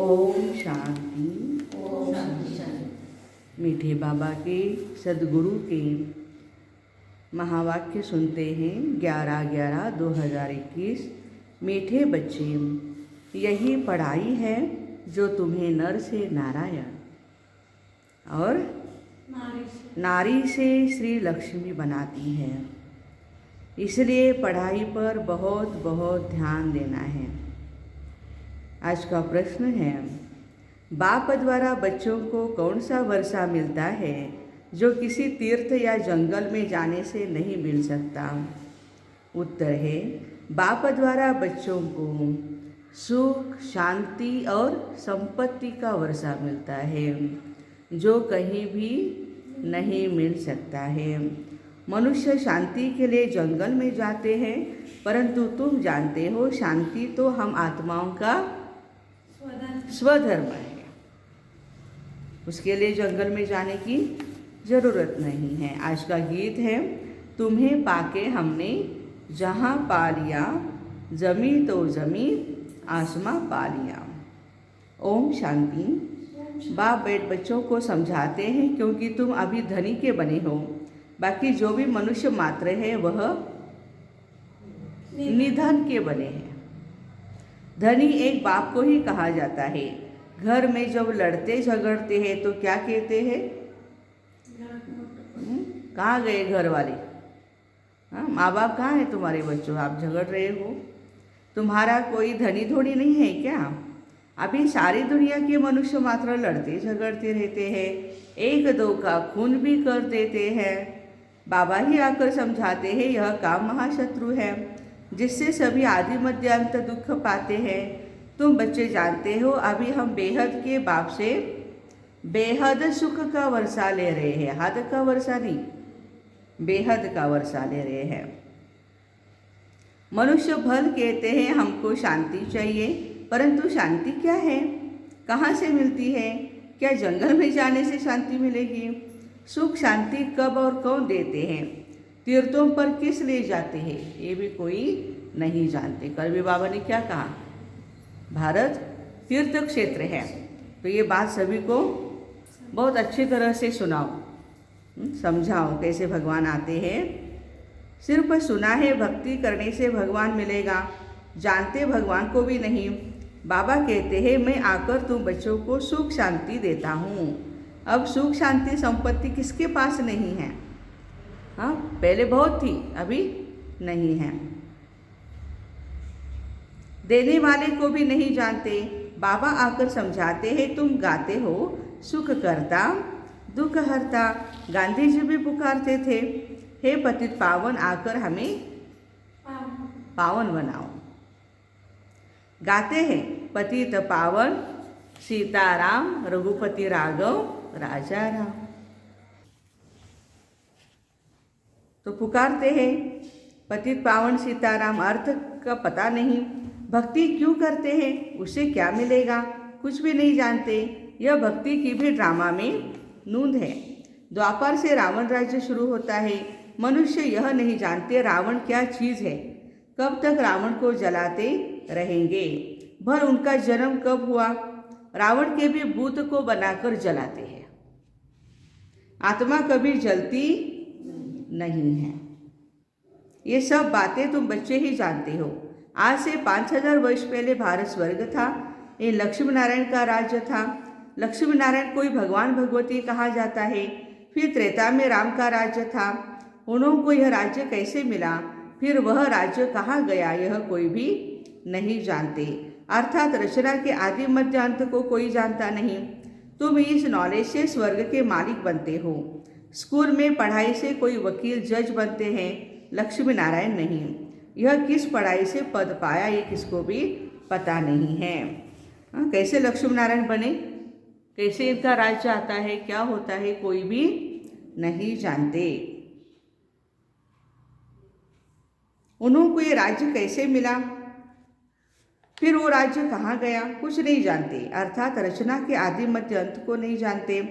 ओम शांति। ओम शांति शांति। मीठे बाबा के सदगुरु के महावाक्य सुनते हैं। 11/11/2021। मीठे बच्चे, यही पढ़ाई है जो तुम्हें नर से नारायण और नारी से श्री लक्ष्मी बनाती है। इसलिए पढ़ाई पर बहुत बहुत ध्यान देना है। आज का प्रश्न है, बाप द्वारा बच्चों को कौन सा वर्षा मिलता है जो किसी तीर्थ या जंगल में जाने से नहीं मिल सकता? उत्तर है, बाप द्वारा बच्चों को सुख, शांति और संपत्ति का वर्षा मिलता है जो कहीं भी नहीं मिल सकता है। मनुष्य शांति के लिए जंगल में जाते हैं, परंतु तुम जानते हो शांति तो हम आत्माओं का स्वधर्म है। उसके लिए जंगल में जाने की ज़रूरत नहीं है। आज का गीत है, तुम्हें पाके हमने जहाँ पा लिया, जमी तो जमी आसमां पा लिया। ओम शांति। बाप बेट बच्चों को समझाते हैं, क्योंकि तुम अभी धनी के बने हो, बाकी जो भी मनुष्य मात्र है वह निधन के बने हैं। धनी एक बाप को ही कहा जाता है। घर में जब लड़ते झगड़ते हैं तो क्या कहते हैं? कहाँ गए घर वाले? हाँ, माँ बाप कहाँ है तुम्हारे बच्चों? आप झगड़ रहे हो। तुम्हारा कोई धनी थोड़ी नहीं है क्या? अभी सारी दुनिया के मनुष्य मात्र लड़ते झगड़ते रहते हैं, एक दो का खून भी कर देते हैं। बाबा ही आकर समझाते हैं, यह काम महाशत्रु है जिससे सभी आदि मध्य अंत दुख पाते हैं। तुम बच्चे जानते हो, अभी हम बेहद के बाप से बेहद सुख का वर्षा ले रहे हैं। हद का वर्षा नहीं, बेहद का वर्षा ले रहे हैं। मनुष्य भल कहते हैं हमको शांति चाहिए, परंतु शांति क्या है? कहाँ से मिलती है? क्या जंगल में जाने से शांति मिलेगी? सुख शांति कब और कौन देते हैं? तीर्थों पर किस ले जाते हैं? ये भी कोई नहीं जानते। कल भी बाबा ने क्या कहा? भारत तीर्थ क्षेत्र है। तो ये बात सभी को बहुत अच्छी तरह से सुनाओ, समझाओ कैसे भगवान आते हैं। सिर्फ सुना है भक्ति करने से भगवान मिलेगा, जानते भगवान को भी नहीं। बाबा कहते हैं, मैं आकर तुम बच्चों को सुख शांति देता हूँ। अब सुख शांति संपत्ति किसके पास नहीं है? हाँ, पहले बहुत थी, अभी नहीं है। देने वाले को भी नहीं जानते। बाबा आकर समझाते हैं, तुम गाते हो सुख करता दुख हरता। गांधी जी भी पुकारते थे, हे पतित पावन आकर हमें पावन बनाओ। गाते हैं, पतित पावन सीताराम रघुपति राघव राजा राम। तो पुकारते हैं पतित पावन सीताराम, अर्थ का पता नहीं। भक्ति क्यों करते हैं? उससे क्या मिलेगा? कुछ भी नहीं जानते। यह भक्ति की भी ड्रामा में नूंद है। द्वापर से रावण राज्य शुरू होता है। मनुष्य यह नहीं जानते रावण क्या चीज़ है, कब तक रावण को जलाते रहेंगे, भल उनका जन्म कब हुआ। रावण के भी भूत को बनाकर जलाते हैं। आत्मा कभी जलती नहीं है। ये सब बातें तुम बच्चे ही जानते हो। आज से 5000 वर्ष पहले भारत स्वर्ग था। ये लक्ष्मी नारायण का राज्य था। लक्ष्मी नारायण कोई भगवान भगवती कहा जाता है। फिर त्रेता में राम का राज्य था। उन्होंने को यह राज्य कैसे मिला, फिर वह राज्य कहाँ गया, यह कोई भी नहीं जानते। अर्थात रचना के आदि मध्य अंत को कोई जानता नहीं। तुम इस नॉलेज से स्वर्ग के मालिक बनते हो। स्कूल में पढ़ाई से कोई वकील जज बनते हैं, लक्ष्मी नारायण नहीं। यह किस पढ़ाई से पद पाया, ये किसको भी पता नहीं है। कैसे लक्ष्मी नारायण बने, कैसे इनका राज्य आता है, क्या होता है, कोई भी नहीं जानते। उन्होंने को ये राज्य कैसे मिला, फिर वो राज्य कहाँ गया, कुछ नहीं जानते। अर्थात रचना के आदि मध्य अंत को नहीं जानते।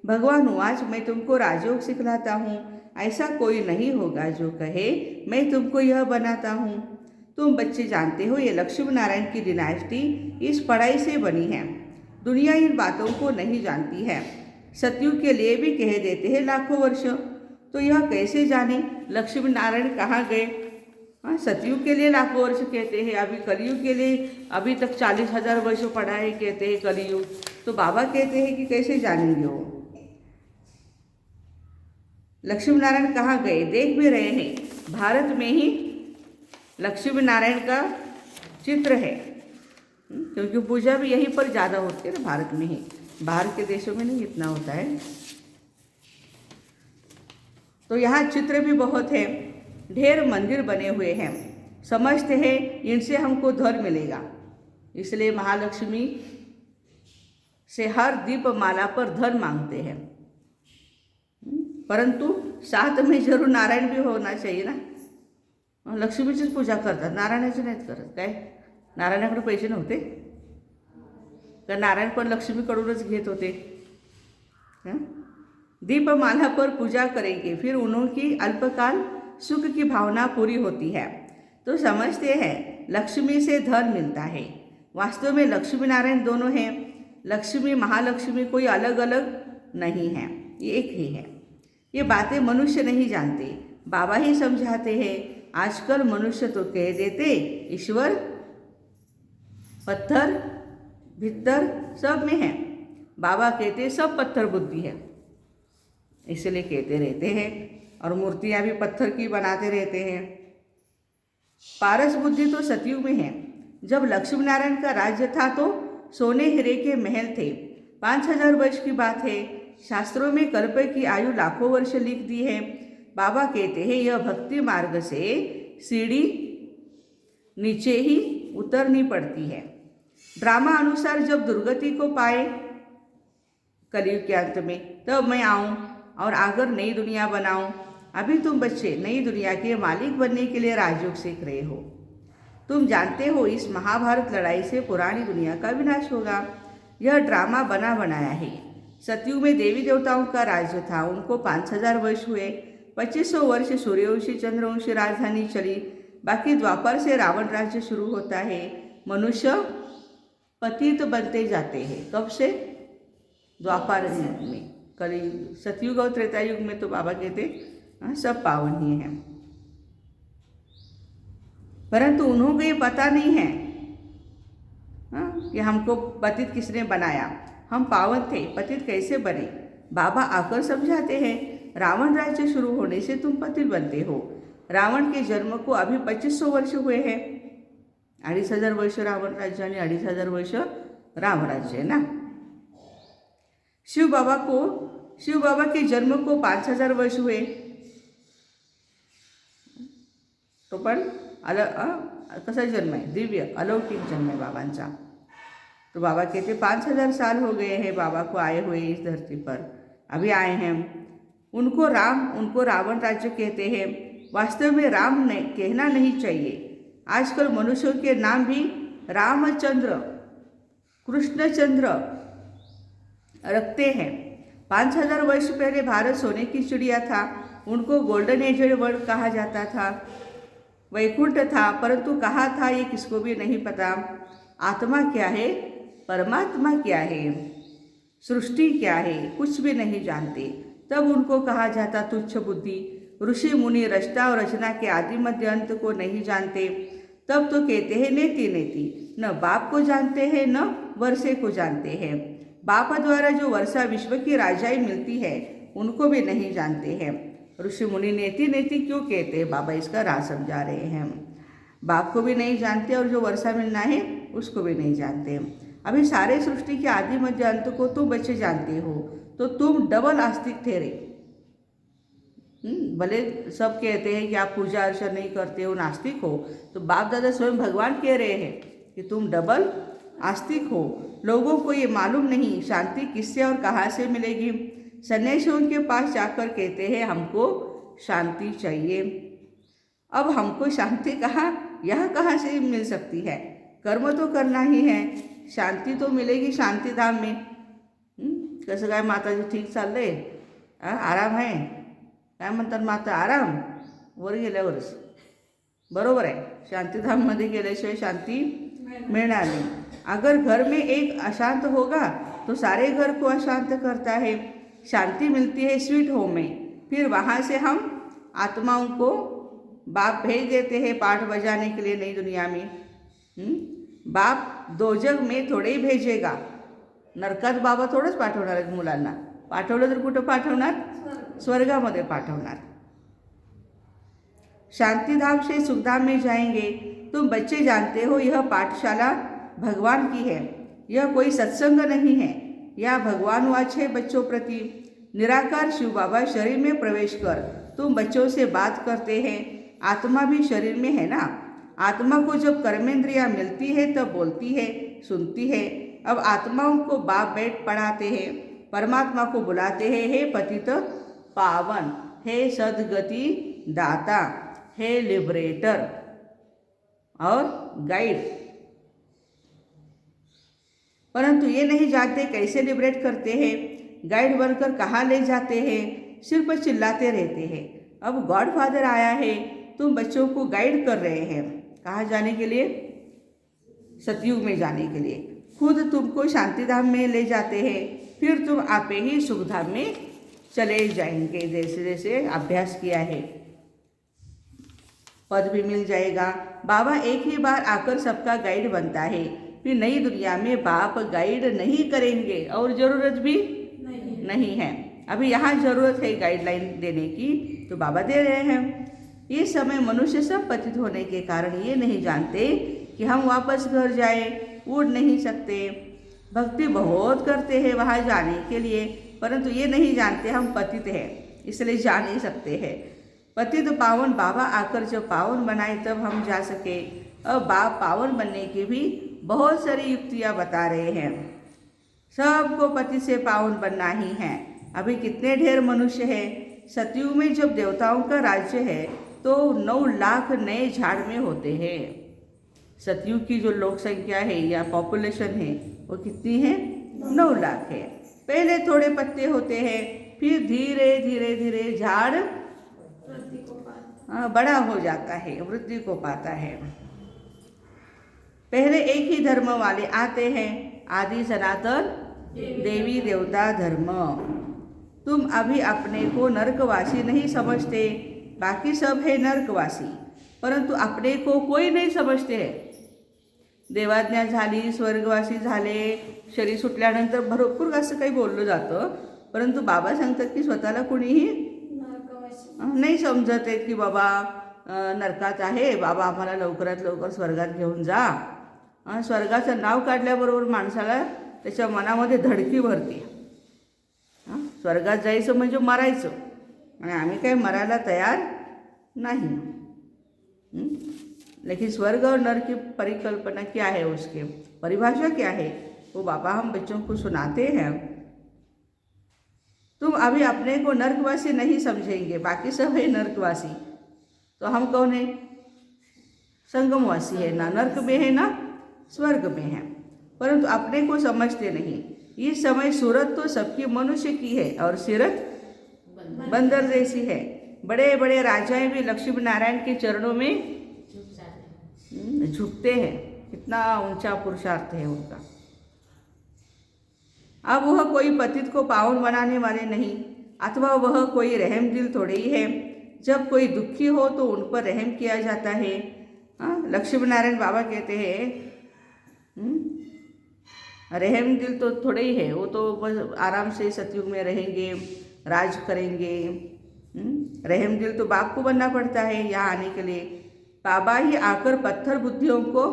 भगवान आज मैं तुमको राजयोग सिखलाता हूँ, ऐसा कोई नहीं होगा जो कहे मैं तुमको यह बनाता हूँ। तुम बच्चे जानते हो, ये लक्ष्मी नारायण की डिनाइस्टी इस पढ़ाई से बनी है। दुनिया इन बातों को नहीं जानती है। सतयुग के लिए भी कह देते हैं लाखों वर्ष, तो यह कैसे जाने लक्ष्मी नारायण कहाँ गए? हाँ, सतयुग के लिए लाखों वर्ष कहते हैं, अभी कलयुग के लिए अभी तक 40,000 वर्ष पढ़ा है कहते हैं कलयुग, तो बाबा कहते हैं कि कैसे जानेंगे वो? लक्ष्मी नारायण कहाँ गए? देख भी रहे हैं, भारत में ही लक्ष्मी नारायण का चित्र है, क्योंकि पूजा भी यहीं पर ज़्यादा होती है ना, भारत में ही, बाहर के देशों में नहीं इतना होता है। तो यहाँ चित्र भी बहुत है, ढेर मंदिर बने हुए हैं, समझते हैं इनसे हमको धन मिलेगा, इसलिए महालक्ष्मी से हर दीपमाला पर धन मांगते हैं। परंतु साथ में जरूर नारायण भी होना चाहिए ना, लक्ष्मीचीच पूजा करतात, नारायणाची नाहीत करत काय? नारायणाकडे पैसे नव्हते तर नारायण पण लक्ष्मीकडूनच घेत होते। दीपमाला पर पूजा करेंगे, फिर उनकी अल्पकाल सुख की भावना पूरी होती है, तो समझते हैं लक्ष्मी से धन मिलता है। वास्तव में लक्ष्मी नारायण दोनों हैं, लक्ष्मी महालक्ष्मी कोई अलग अलग नहीं है, ये एक ही है। ये बातें मनुष्य नहीं जानते, बाबा ही समझाते हैं। आजकल मनुष्य तो कह देते ईश्वर पत्थर भीतर सब में है, बाबा कहते सब पत्थर बुद्धि है, इसलिए कहते रहते हैं, और मूर्तियां भी पत्थर की बनाते रहते हैं। पारस बुद्धि तो सतयुग में है, जब लक्ष्मी नारायण का राज्य था तो सोने हीरे के महल थे। 5,000 वर्ष की बात है, शास्त्रों में कल्प की आयु लाखों वर्ष लिख दी है। बाबा कहते हैं यह भक्ति मार्ग से सीढ़ी नीचे ही उतरनी पड़ती है। ड्रामा अनुसार जब दुर्गति को पाए कलयुग के अंत में, तब मैं आऊं और आकर नई दुनिया बनाऊं। अभी तुम बच्चे नई दुनिया के मालिक बनने के लिए राजयोग सीख रहे हो। तुम जानते हो इस महाभारत लड़ाई से पुरानी दुनिया का विनाश होगा। यह ड्रामा बना बनाया है। सतयुग में देवी देवताओं का राज्य था, उनको 5,000 वर्ष हुए। 2500 वर्ष सूर्यवंशी चंद्रवंशी राजधानी चली, बाकी द्वापर से रावण राज्य शुरू होता है। मनुष्य पतित बनते जाते हैं, कब से? द्वापर युग में। कली सतयुग और त्रेता युग में तो बाबा कहते सब पावन ही हैं, परंतु उन्हों को ये पता नहीं है कि हमको पतित किसने बनाया, हम पावन थे, पतित कैसे बने। बाबा आकर समझाते हैं रावण राज्य शुरू होने से तुम पतित बनते हो। रावण के जन्म को अभी 2500 वर्ष हुए हैं, 2,500 वर्ष रावण राज्य आणि 2,500 वर्ष राम राज्य है ना। शिव बाबा के जन्म को 5,000 वर्ष हुए, तो पण कसा जन्म आहे? दिव्य अलौकिक जन्म है बाबांचा। तो बाबा कहते 5,000 साल हो गए हैं बाबा को आए हुए इस धरती पर, अभी आए हैं। उनको रावण राज्य कहते हैं। वास्तव में राम ने कहना नहीं चाहिए। आजकल मनुष्यों के नाम भी रामचंद्र कृष्णचंद्र रखते हैं। 5,000 वर्ष पहले भारत सोने की चिड़िया था, उनको गोल्डन एजेड वर्ल्ड कहा जाता था। वैकुंठ था, परंतु कहाँ था ये किसको भी नहीं पता। आत्मा क्या है, परमात्मा क्या है, सृष्टि क्या है, कुछ भी नहीं जानते। तब उनको कहा जाता तुच्छ बुद्धि। ऋषि मुनि रचना और रचना के आदि मध्य अंत को नहीं जानते, तब तो कहते हैं नेति नेति। न बाप को जानते हैं न वर्षे को जानते हैं। बाप द्वारा जो वर्षा विश्व की राजाई मिलती है उनको भी नहीं जानते हैं। ऋषि मुनि नेति नेति क्यों कहते हैं? बाबा इसका राज समझा रहे हैं। बाप को भी नहीं जानते और जो वर्षा मिलना है उसको भी नहीं जानते। अभी सारे सृष्टि के आदि मध्य अंत को तुम बच्चे जानते हो, तो तुम डबल आस्तिक ठहरे। भले सब कहते हैं कि आप पूजा अर्चना नहीं करते हो, नास्तिक हो, तो बाप दादा स्वयं भगवान कह रहे हैं कि तुम डबल आस्तिक हो। लोगों को ये मालूम नहीं शांति किससे और कहाँ से मिलेगी। सन्यासियों के पास जाकर कहते हैं हमको शांति चाहिए। अब हमको शांति कहाँ से मिल सकती है? कर्म तो करना ही है, शांति तो मिलेगी शांति धाम में। कसं काय माताजी ठीक चाललंय, आराम आहे, काय म्हणतात माता आराम वर गेल्यावरच, बरोबर आहे। शांतीधाममध्ये गेल्याशिवाय शांती मिलना नहीं। अगर घर में एक अशांत होगा तो सारे घर को अशांत करता है। शांति मिलती है स्वीट होम में, फिर वहाँ से हम आत्माओं को बाप भेज देते हैं पाठ बजाने के लिए नई दुनिया में। बाप दोजग में थोडे ही भेजेगा, नरकात बाबा थोडंच पाठवणार आहेत मुलांना, पाठवलं तर कुठं पाठवणार? स्वर्गामध्ये पाठवणार। शांतिधाम से सुखधाम में जाएंगे। तुम बच्चे जानते हो यह पाठशाला भगवान की है, यह कोई सत्संग नहीं है। यह भगवान वाच है बच्चों प्रति। निराकार शिव बाबा शरीर में प्रवेश कर तुम बच्चों से बात करते हैं। आत्मा भी शरीर में है ना। आत्मा को जब कर्मेंद्रियाँ मिलती है तब बोलती है, सुनती है। अब आत्माओं को बाप बैठ पढ़ाते हैं, परमात्मा को बुलाते हैं, हे पतित पावन, हे सदगति दाता, हे लिबरेटर और गाइड। परंतु ये नहीं जानते कैसे लिबरेट करते हैं, गाइड बनकर कहाँ ले जाते हैं, सिर पर चिल्लाते रहते हैं। अब गॉड फादर आया है, तुम बच्चों को गाइड कर रहे हैं। कहाँ जाने के लिए? सतयुग में जाने के लिए। खुद तुमको शांतिधाम में ले जाते हैं, फिर तुम आपे ही सुखधाम में चले जाएंगे। जैसे जैसे अभ्यास किया है पद भी मिल जाएगा। बाबा एक ही बार आकर सबका गाइड बनता है, फिर नई दुनिया में बाप गाइड नहीं करेंगे और ज़रूरत भी नहीं है। अभी यहाँ ज़रूरत है गाइडलाइन देने की, तो बाबा दे रहे हैं। ये समय मनुष्य सब पतित होने के कारण ये नहीं जानते कि हम वापस घर जाए, उड़ नहीं सकते। भक्ति बहुत करते हैं वहाँ जाने के लिए, परंतु ये नहीं जानते हम पतित हैं, इसलिए जा नहीं सकते हैं। पतित पावन बाबा आकर जब पावन बनाए तब हम जा सके। अब बाप पावन बनने की भी बहुत सारी युक्तियाँ बता रहे हैं। सबको पति से पावन बनना ही है। अभी कितने ढेर मनुष्य हैं। सतयुग में जब देवताओं का राज्य है तो 9 लाख नए झाड़ में होते हैं। सतयुग की जो लोक संख्या है या पॉपुलेशन है वो कितनी है? 9 लाख है। पहले थोड़े पत्ते होते हैं, फिर धीरे धीरे धीरे झाड़ बड़ा हो जाता है, वृद्धि को पाता है। पहले एक ही धर्म वाले आते हैं, आदि सनातन देवी देवता धर्म। तुम अभी अपने को नरकवासी नहीं समझते, बाकी सब है नरकवासी, परंतु अपने को कोई नहीं समजते है। देवाज्ञा झाली, स्वर्गवासी झाले, शरीर सुटल्यानंतर भरपूर असं काही बोललं जातं, परंतु बाबा सांगतात की स्वतःला कोणीही नाही समजत आहेत की बाबा नरकात आहे, बाबा आम्हाला लवकरात लवकर स्वर्गात घेऊन जा। स्वर्गाचं नाव काढल्याबरोबर माणसाला त्याच्या मनामध्ये धडकी भरते। स्वर्गात जायचं म्हणजे मरायचं, आणि आम्ही काही मरायला तयार नहीं। लेकिन स्वर्ग और नर्क की परिकल्पना क्या है, उसकी परिभाषा क्या है, वो बाबा हम बच्चों को सुनाते हैं। तुम अभी अपने को नर्कवासी नहीं समझेंगे, बाकी सब है नर्कवासी। तो हम कौन है? संगमवासी है, ना नर्क में है ना स्वर्ग में है, परंतु अपने को समझते नहीं। इस समय सूरत तो सबकी मनुष्य की है और सीरत बंदर जैसी है। बड़े बड़े राजाएं भी लक्ष्मी नारायण के चरणों में झुकते हैं। कितना ऊंचा पुरुषार्थ है उनका। अब वह कोई पतित को पावन बनाने वाले नहीं, अथवा वह कोई रहम दिल थोड़े ही है। जब कोई दुखी हो तो उन पर रहम किया जाता है। लक्ष्मी नारायण बाबा कहते हैं रहम दिल तो थोड़े ही है, वो तो बस आराम से सतयुग में रहेंगे, राज करेंगे। रहम दिल तो बाप को बनना पड़ता है यहाँ आने के लिए। बाबा ही आकर पत्थर बुद्धियों को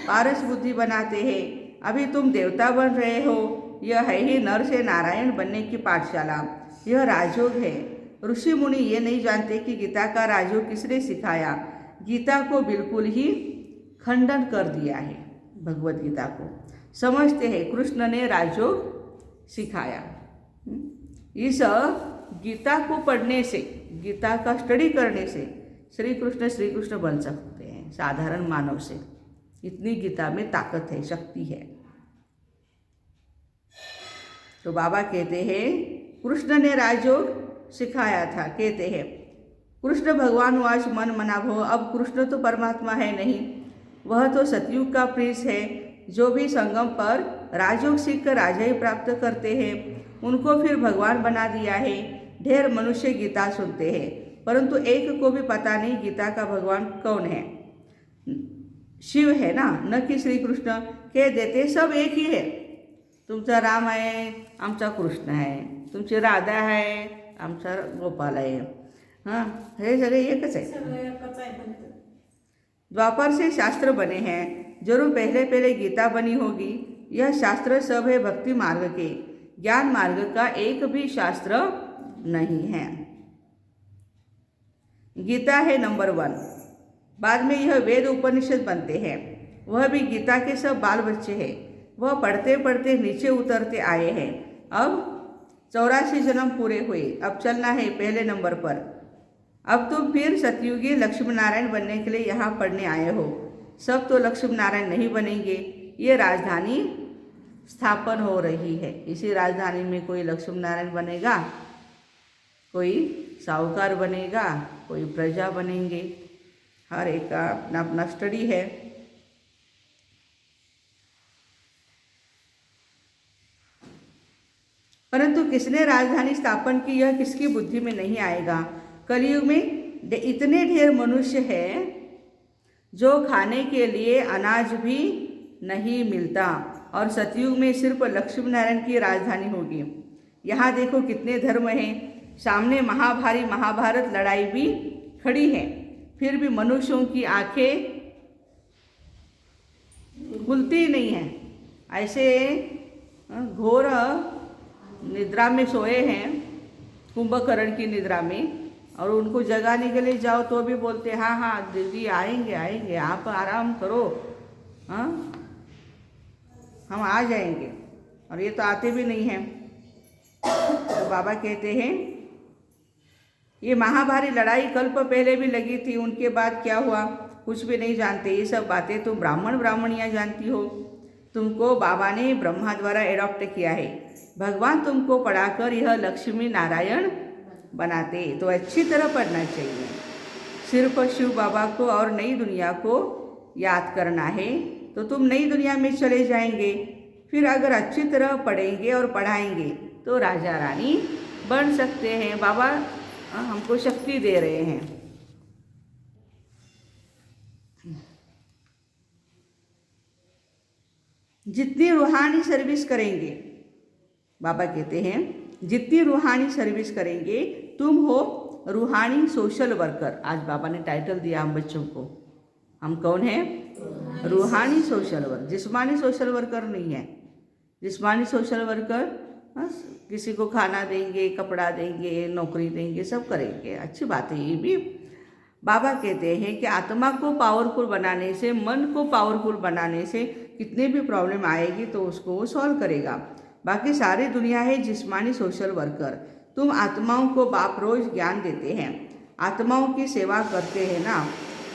पारस बुद्धि बनाते हैं। अभी तुम देवता बन रहे हो, यह है ही नर से नारायण बनने की पाठशाला। यह राजयोग है। ऋषि मुनि ये नहीं जानते कि गीता का राजयोग किसने सिखाया। गीता को बिल्कुल ही खंडन कर दिया है। भगवत गीता को समझते हैं कृष्ण ने राजयोग सिखाया। इस गीता को पढ़ने से, गीता का स्टडी करने से श्री कृष्ण बन सकते हैं साधारण मानव से। इतनी गीता में ताकत है, शक्ति है। तो बाबा कहते हैं कृष्ण ने राजयोग सिखाया था। कहते हैं कृष्ण भगवान वाच मन मना भो। अब कृष्ण तो परमात्मा है नहीं, वह तो सतयुग का प्रिंस है। जो भी संगम पर राजयोग सीख कर राजाई प्राप्त करते हैं उनको फिर भगवान बना दिया है। ढेर मनुष्य गीता सुनते हैं परंतु एक को भी पता नहीं गीता का भगवान कौन है। शिव है ना, न कि श्री कृष्ण। कह देते सब एक ही है। तुमचा राम आहे, आमचा कृष्ण आहे, तुमची राधा आहे, आमचा गोपाल आहे। हां, हे सगळे एकच आहे। द्वापर से शास्त्र बने हैं, जरूर पहले पहले गीता बनी होगी। यह शास्त्र सब है भक्ति मार्ग के, ज्ञान मार्ग का एक भी शास्त्र नहीं है। गीता है नंबर 1। बाद में यह वेद उपनिषद बनते हैं। वह भी गीता के सब बाल बच्चे हैं। वह पढ़ते पढ़ते नीचे उतरते आए हैं। अब 84 जन्म पूरे हुए, अब चलना है पहले नंबर पर। अब तुम फिर सतयुगी लक्ष्मी नारायण बनने के लिए यहाँ पढ़ने आए हो। सब तो लक्ष्मी नारायण नहीं बनेंगे। ये राजधानी स्थापन हो रही है। इसी राजधानी में कोई लक्ष्मी नारायण बनेगा, कोई साहूकार बनेगा, कोई प्रजा बनेंगे। हर एक का अपना अपना स्टडी है। परंतु किसने राजधानी स्थापन की यह किसकी बुद्धि में नहीं आएगा। कलयुग में इतने ढेर मनुष्य हैं जो खाने के लिए अनाज भी नहीं मिलता, और सतयुग में सिर्फ लक्ष्मी नारायण की राजधानी होगी। यहाँ देखो कितने धर्म हैं, सामने महाभारी महाभारत लड़ाई भी खड़ी है, फिर भी मनुष्यों की आंखें खुलती नहीं हैं। ऐसे घोर निद्रा में सोए हैं, कुंभकर्ण की निद्रा में, और उनको जगाने के लिए जाओ तो भी बोलते हाँ हाँ दीदी आएंगे आएंगे, आप आराम करो, हाँ हम आ जाएंगे, और ये तो आते भी नहीं हैं। तो बाबा कहते हैं ये महाभारी लड़ाई कल्प पहले भी लगी थी, उनके बाद क्या हुआ कुछ भी नहीं जानते। ये सब बातें तुम ब्राह्मण ब्राह्मणियाँ जानती हो। तुमको बाबा ने ब्रह्मा द्वारा एडॉप्ट किया है। भगवान तुमको पढ़ाकर यह लक्ष्मी नारायण बनाते, तो अच्छी तरह पढ़ना चाहिए। सिर्फ शिव बाबा को और नई दुनिया को याद करना है तो तुम नई दुनिया में चले जाएंगे। फिर अगर अच्छी तरह पढ़ेंगे और पढ़ाएंगे तो राजा रानी बन सकते हैं। बाबा हमको शक्ति दे रहे हैं। जितनी रूहानी सर्विस करेंगे, बाबा कहते हैं जितनी रूहानी सर्विस करेंगे, तुम हो रूहानी सोशल वर्कर। आज बाबा ने टाइटल दिया हम बच्चों को। हम कौन हैं? रूहानी सोशल वर्कर। जिस्मानी सोशल वर्कर नहीं है। जिस्मानी सोशल वर्कर किसी को खाना देंगे, कपड़ा देंगे, नौकरी देंगे, सब करेंगे, अच्छी बात है ये भी। बाबा कहते हैं कि आत्मा को पावरफुल बनाने से, मन को पावरफुल बनाने से कितने भी प्रॉब्लम आएगी तो उसको वो सॉल्व करेगा। बाकी सारी दुनिया है जिस्मानी सोशल वर्कर। तुम आत्माओं को बाप रोज ज्ञान देते हैं, आत्माओं की सेवा करते हैं ना,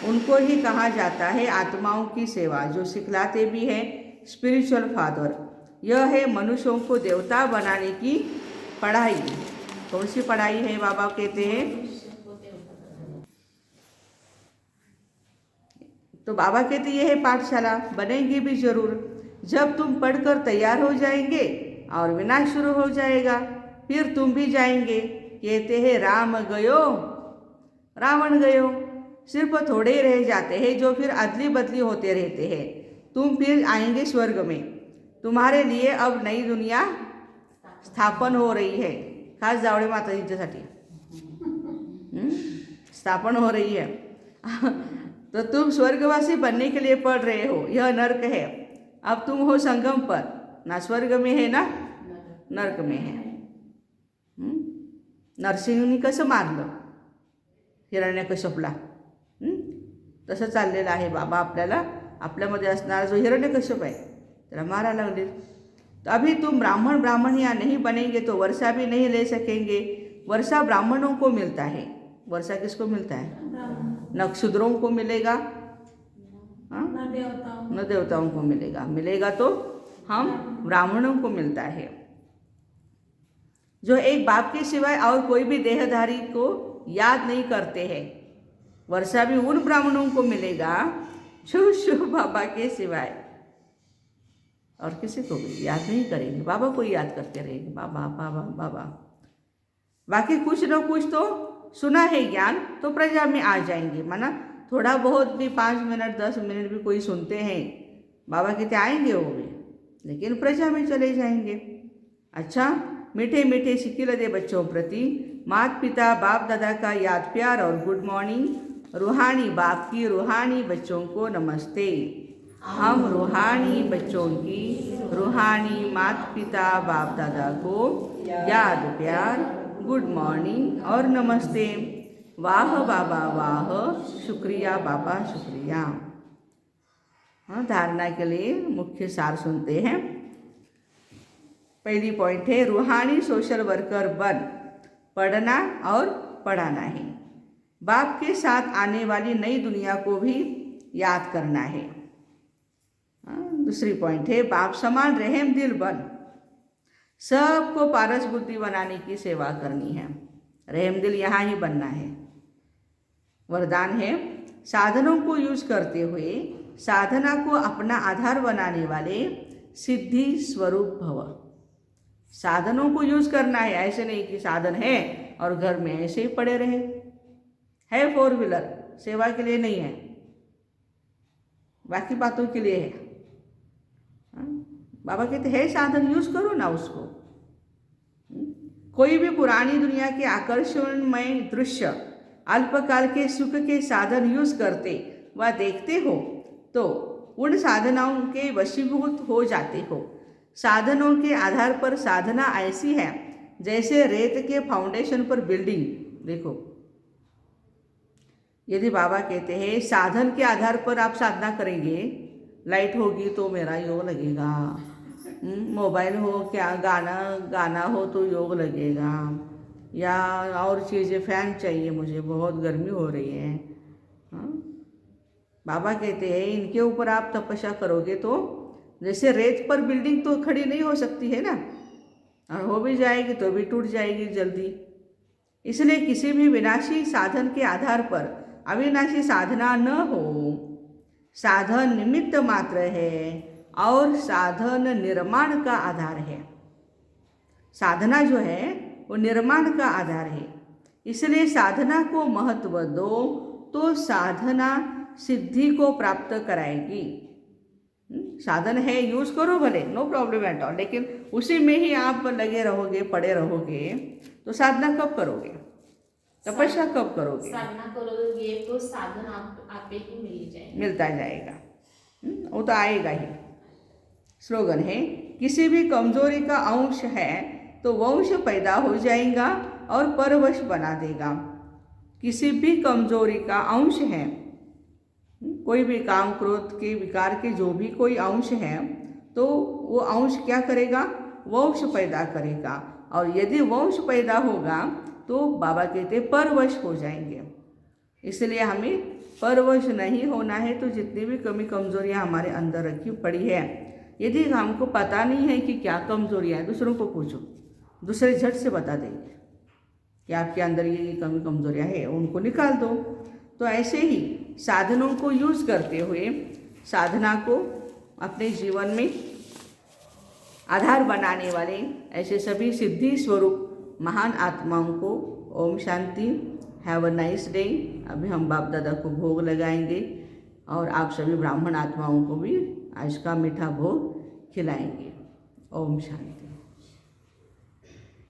उनको ही कहा जाता है आत्माओं की सेवा, जो सिखलाते भी हैं स्पिरिचुअल फादर। यह है मनुष्यों को देवता बनाने की पढ़ाई। कौन सी पढ़ाई है? बाबा कहते हैं तो बाबा कहते ये है पाठशाला, बनेंगे भी जरूर। जब तुम पढ़कर तैयार हो जाएंगे और विनाश शुरू हो जाएगा, फिर तुम भी जाएंगे। कहते हैं राम गयो रावण गयो। सिर्फ थोड़े ही रह जाते हैं जो फिर अदली बदली होते रहते हैं। तुम फिर आएंगे स्वर्ग में। तुम्हारे लिए अब नई दुनिया स्थापन हो रही है। खास जावड़े माताजींच्यासाठी स्थापन हो रही है। तो तुम स्वर्गवासी बनने के लिए पढ़ रहे हो। यह नर्क है। अब तुम हो संगम पर, ना स्वर्ग में है ना नर्क में है। नरसिंहनी कसं मारलं हिरण्यकश्यपला, तसं चाललेलं आहे। बाबा आपल्याला आपल्यामध्ये असणारा जो हिरण्यकश्यप आहे त्याला मारायला लागले। तो अभी तुम ब्राह्मण ब्राह्मणियाँ नहीं बनेंगे तो वर्षा भी नहीं ले सकेंगे। वर्षा ब्राह्मणों को मिलता है। वर्षा किसको मिलता है? न क्षुद्रों को मिलेगा, न देवताओं को मिलेगा। मिलेगा तो हम ब्राह्मणों को मिलता है। जो एक बाप के सिवाय और कोई भी देहधारी को याद नहीं करते हैं। वर्षा भी उन ब्राह्मणों को मिलेगा जो शिव बाबा के सिवाय और किसी को भी याद नहीं करेंगे, बाबा को ही याद करते रहेंगे, बाबा बाबा बाबा। बाकी कुछ न कुछ तो सुना है ज्ञान तो प्रजा में आ जाएंगे, माना थोड़ा बहुत भी 5 मिनट 10 मिनट भी कोई सुनते हैं, बाबा कहते आएंगे वो भी, लेकिन प्रजा में चले जाएंगे। अच्छा, मीठे मीठे सिकिलदे बच्चों प्रति माता पिता बाप दादा का याद प्यार और गुड मॉर्निंग। रूहानी बाप की रूहानी बच्चों को नमस्ते। हम रूहानी बच्चों की रूहानी माता पिता बाप दादा को याद प्यार गुड मॉर्निंग और नमस्ते। वाह बाबा वाह, शुक्रिया बाबा शुक्रिया। हाँ, धारणा के लिए मुख्य सार सुनते हैं। पहली पॉइंट है रूहानी सोशल वर्कर बन, पढ़ना और पढ़ाना है। बाप के साथ आने वाली नई दुनिया को भी याद करना है। दूसरी पॉइंट है बाप समान रहम दिल बन, सबको पारस बुद्धि बनाने की सेवा करनी है। रहम दिल यहाँ ही बनना है। वरदान है साधनों को यूज करते हुए साधना को अपना आधार बनाने वाले सिद्धि स्वरूप भव। साधनों को यूज करना है, ऐसे नहीं कि साधन है और घर में ऐसे ही पड़े रहे। है 4 व्हीलर, सेवा के लिए नहीं है, बाकी बातों के लिए है। बाबा कहते हैं साधन यूज करो ना उसको। कोई भी पुरानी दुनिया के आकर्षणमय दृश्य अल्पकाल के सुख के साधन यूज करते व देखते हो तो उन साधनाओं के वशीभूत हो जाते हो। साधनों के आधार पर साधना ऐसी है जैसे रेत के फाउंडेशन पर बिल्डिंग। देखो, यदि बाबा कहते हैं साधन के आधार पर आप साधना करेंगे, लाइट होगी तो मेरा योग लगेगा, मोबाइल हो क्या गाना हो तो योग लगेगा, या और चीज़ें फैन चाहिए मुझे, बहुत गर्मी हो रही है। हाँ? बाबा कहते हैं इनके ऊपर आप तपस्या करोगे तो जैसे रेत पर बिल्डिंग तो खड़ी नहीं हो सकती है ना, और हो भी जाएगी तो भी टूट जाएगी जल्दी। इसलिए किसी भी विनाशी साधन के आधार पर अविनाशी साधना न हो। साधन निमित्त मात्र है और साधन निर्माण का आधार है। साधना जो है वो निर्माण का आधार है। इसलिए साधना को महत्व दो तो साधना सिद्धि को प्राप्त कराएगी। साधन है, यूज करो भले, नो प्रॉब्लम एट ऑल, लेकिन उसी में ही आप लगे रहोगे, पड़े रहोगे तो साधना कब करोगे? तपस्या कब करोगे? साधना करोगे तो साधन आप ही मिलता जाएगा। वो तो आएगा ही। स्लोगन है किसी भी कमजोरी का अंश है तो वंश पैदा हो जाएगा और परवश बना देगा। किसी भी कमजोरी का अंश है, कोई भी काम क्रोध के विकार के जो भी कोई अंश है तो वो अंश क्या करेगा? वंश पैदा करेगा। और यदि वंश पैदा होगा तो बाबा कहते परवश हो जाएंगे। इसलिए हमें परवश नहीं होना है। तो जितनी भी कमी कमजोरियाँ हमारे अंदर रखी पड़ी है, यदि हमको पता नहीं है कि क्या कमजोरियाँ हैं, दूसरों को पूछो, दूसरे झट से बता देंगे कि आपके अंदर ये कमी कमजोरियाँ हैं, उनको निकाल दो। तो ऐसे ही साधनों को यूज करते हुए साधना को अपने जीवन में आधार बनाने वाले ऐसे सभी सिद्धि स्वरूप महान आत्माओं को Om Shanti. Have a nice day. अभी हम बाप दादा को भोग लगाएंगे और आप सभी ब्राह्मण आत्माओं को भी आज का मीठा भोग खिलाएंगे। ओम शांति।